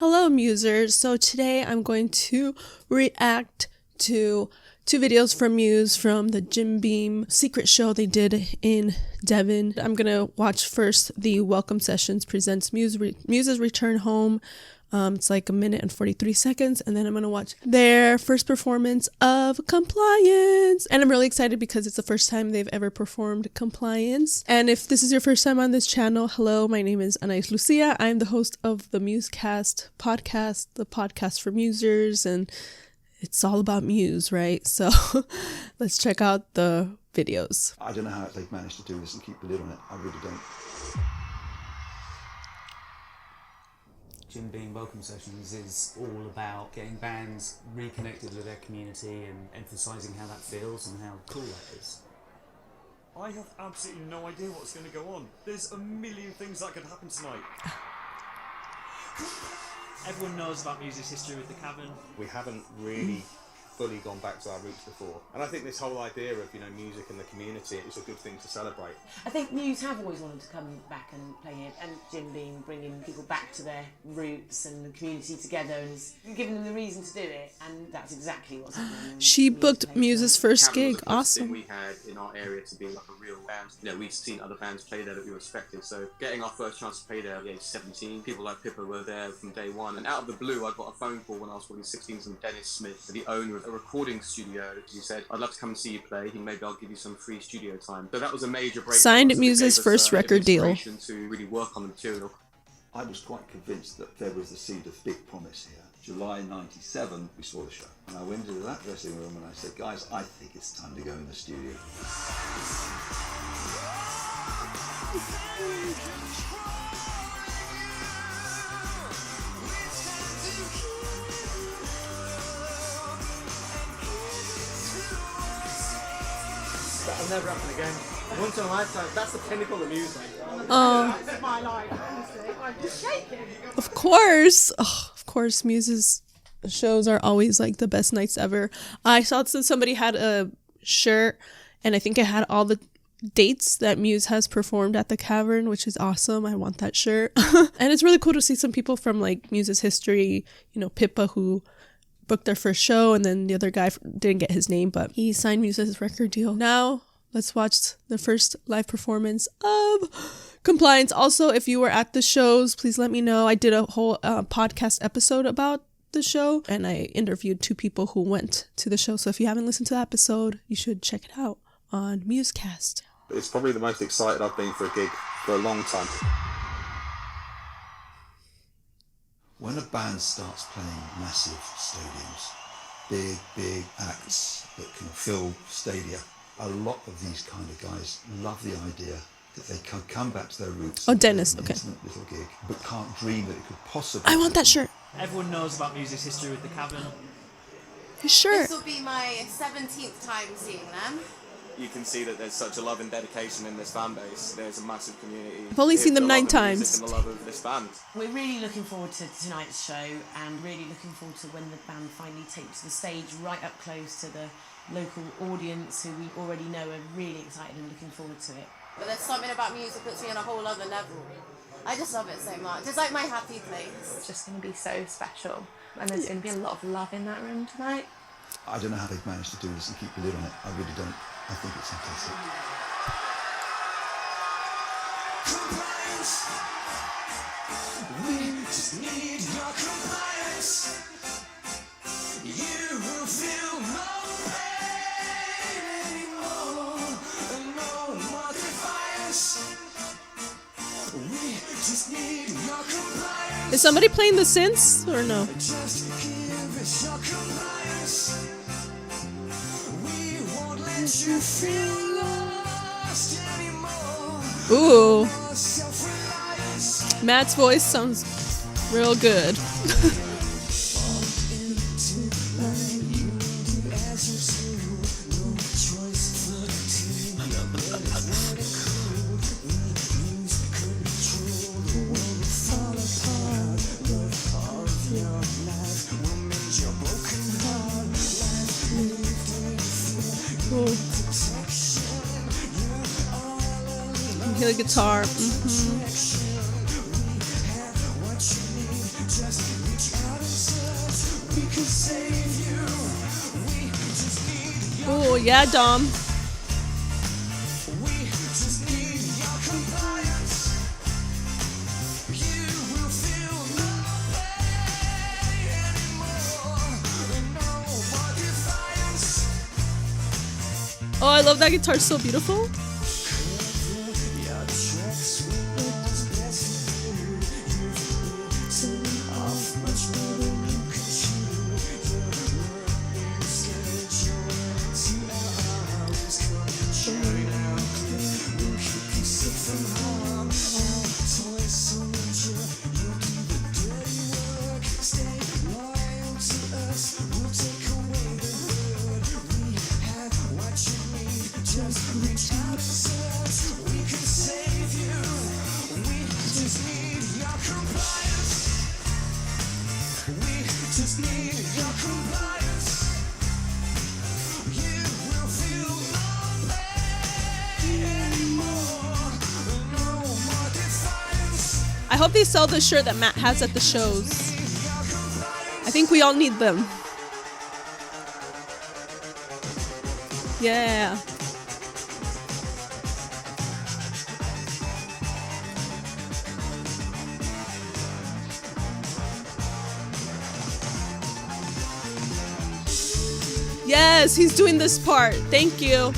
Hello Musers, so today I'm going to react to two videos from Muse from the Jim Beam secret show they did in Devon. I'm going to watch first the Welcome Sessions presents Muse's Return Home. It's like 1 minute and 43 seconds, and then I'm going to watch their first performance of Compliance. And I'm really excited because it's the first time they've ever performed Compliance. And if this is your first time on this channel, hello, my name is Anais Lucia. I'm the host of the Musecast podcast, the podcast for musers, and it's all about Muse, right? So let's check out the videos. I don't know how they've managed to do this and keep the lid on it. I really don't. Jim Beam Welcome Sessions is all about getting bands reconnected with their community and emphasising how that feels and how cool that is. I have absolutely no idea what's going to go on. There's a million things that could happen tonight. Everyone knows about Muse's history with the Cavern. We haven't really fully gone back to our roots before. And I think this whole idea of, music and the community is a good thing to celebrate. I think Muse have always wanted to come back and play here, and Jim Beam bringing people back to their roots and the community together and giving them the reason to do it, and that's exactly what's happening. She booked Muse's first Cavern was gig. the first thing Awesome. we had in our area to be like a real band. We'd seen other bands play there that we respected, so getting our first chance to play there at the age 17, people like Pippa were there from day one, and out of the blue I got a phone call when I was probably 16 from Dennis Smith, the owner of a recording studio. He said, I'd love to come and see you play, maybe I'll give you some free studio time. So that was a major break. Signed Muse's first record deal. To really work on the material. I was quite convinced that there was the seed of big promise here. July '97, we saw the show. And I went into that dressing room and I said, guys, I think it's time to go in the studio. That'll never happen again. Once in a lifetime. That's the pinnacle of music. That's my life, honestly. I'm just shaking. Of course. Oh, of course, Muse's shows are always like the best nights ever. I saw that somebody had a shirt, and I think it had all the dates that Muse has performed at the Cavern, which is awesome. I want that shirt. And it's really cool to see some people from like Muse's history, Pippa, who booked their first show, and then the other guy didn't get his name, but he signed Muse's record deal. Now let's watch the first live performance of Compliance. Also, if you were at the shows, please let me know. I did a whole podcast episode about the show, and I interviewed 2 people who went to the show. So if you haven't listened to that episode, you should check it out on Musecast. It's probably the most excited I've been for a gig for a long time. When a band starts playing massive stadiums, big acts that can fill stadia, a lot of these kind of guys love the idea that they can come back to their roots. Oh, Dennis, an okay. intimate little gig, but can't dream that it could possibly. I want that shirt. Everyone knows about Muse's history with the Cavern. His shirt. This will be my 17th time seeing them. You can see that there's such a love and dedication in this fan base. There's a massive community. I've only seen them The 9 love of music times. And the love of this band. We're really looking forward to tonight's show, and really looking forward to when the band finally takes the stage right up close to the local audience, who we already know are really excited and looking forward to it. But there's something about music that puts me on a whole other level. I just love it so much. It's like my happy place. It's just going to be so special, and there's going to be a lot of love in that room tonight. I don't know how they've managed to do this and keep the lid on it. I really don't. I think it's fantastic. Compliance. We just need your compliance. You will feel no pain anymore, and no more defiance. We just need your compliance. Is somebody playing the synths or no? Just give us your compliance. We won't let you feel lost anymore. Ooh. Self-reliance. Matt's voice sounds real good. Cool. You hear the guitar. yeah, Dom. We just need your compliance. You will feel no pain anymore. No more defiance. Oh, I love that guitar. It's so beautiful. Your tracks will bless you. You've bitten off much more than you can chew. Your running schedule 2 hours. Come join our clique. We'll keep you safe from harm. Toy soldier, you'll do the dirty work. Stay loyal to us. We'll take away the hurt. We have what you need. Just reach out to us. We can save you. We just need your compliance. We just need your compliance. You will feel no pain anymore. No more defiance. I hope they sell the shirt that Matt has at the shows. I think we all need them. Yeah. Yes, he's doing this part. Thank you.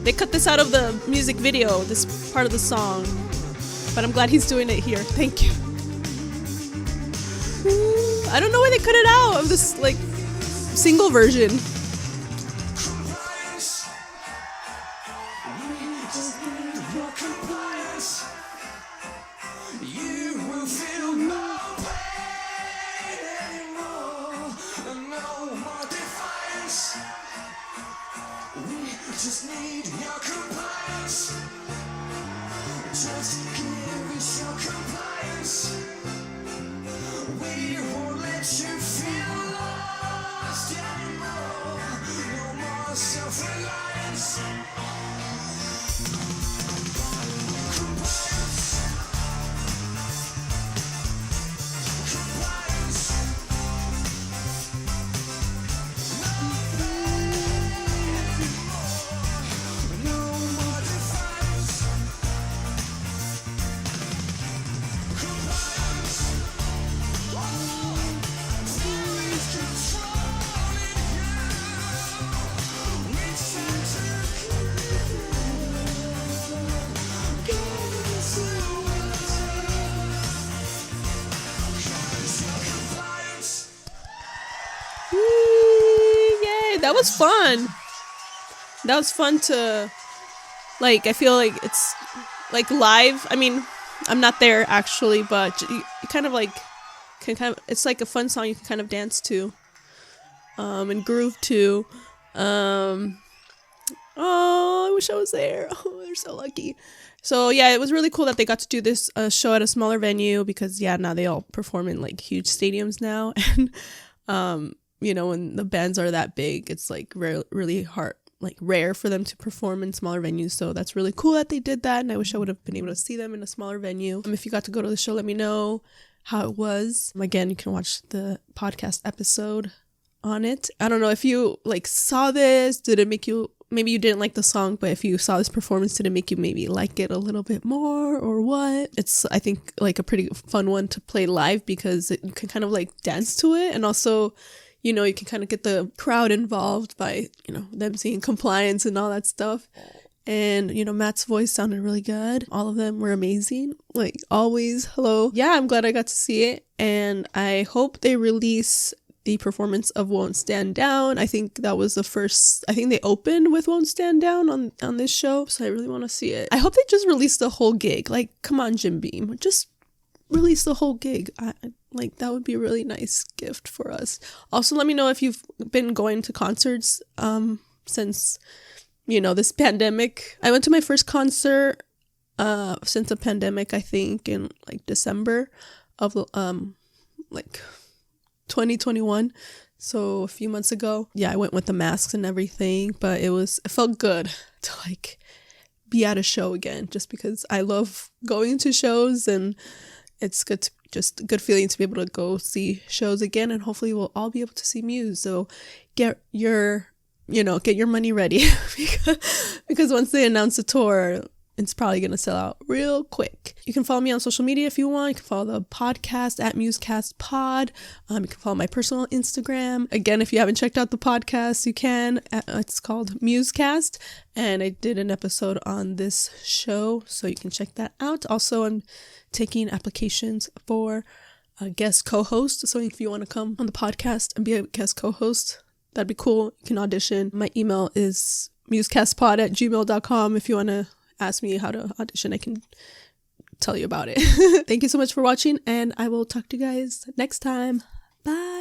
They cut this out of the music video, this part of the song. But I'm glad he's doing it here. Thank you. I don't know why they cut it out of this like single version. Compliance. We just need your compliance. You will feel no pain anymore. No more defiance. We just need your compliance. Just give us your compliance. We won't let you feel lost anymore. No more self-reliance. Compliance. Compliance. No more defiance. Compliance. Please controlling you. We tend to Yay, that was fun. That was fun to, like, I feel like it's, like, live. I mean, I'm not there, actually, but you kind of, like, can kind of, it's like a fun song you can kind of dance to, and groove to. Oh, I wish I was there. Oh, they're so lucky. So, yeah, it was really cool that they got to do this show at a smaller venue because, yeah, now they all perform in, like, huge stadiums now. And, you know, when the bands are that big, it's, like, really hard, like, rare for them to perform in smaller venues. So that's really cool that they did that. And I wish I would have been able to see them in a smaller venue. If you got to go to the show, let me know how it was. Again, you can watch the podcast episode on it. I don't know if you, like, saw this. Did it make you... Maybe you didn't like the song, but if you saw this performance, did it make you maybe like it a little bit more or what? It's, I think, like a pretty fun one to play live because you can kind of like dance to it. And also, you know, you can kind of get the crowd involved by, you know, them seeing compliance and all that stuff. And, you know, Matt's voice sounded really good. All of them were amazing. Like, always. Hello. Yeah, I'm glad I got to see it. And I hope they release the performance of Won't Stand Down. I think that was the first, I think they opened with Won't Stand Down on this show, so I really want to see it. I hope they just release the whole gig. Like, come on, Jim Beam, just release the whole gig. Like, that would be a really nice gift for us. Also, let me know if you've been going to concerts since, you know, this pandemic. I went to my first concert since the pandemic, I think, in like December of like 2021, so a few months ago. Yeah, I went with the masks and everything, but it felt good to like be at a show again, just because I love going to shows, and it's good to, just a good feeling to be able to go see shows again, and hopefully we'll all be able to see Muse. So get your get your money ready because once they announce the tour, it's probably going to sell out real quick. You can follow me on social media if you want. You can follow the podcast at MuseCastPod. You can follow my personal Instagram. Again, if you haven't checked out the podcast, you can. It's called MuseCast, and I did an episode on this show, so you can check that out. Also, I'm taking applications for a guest co-host, so if you want to come on the podcast and be a guest co-host, that'd be cool. You can audition. My email is musecastpod@gmail.com. If you want to ask me how to audition, I can tell you about it. Thank you so much for watching, and I will talk to you guys next time. Bye.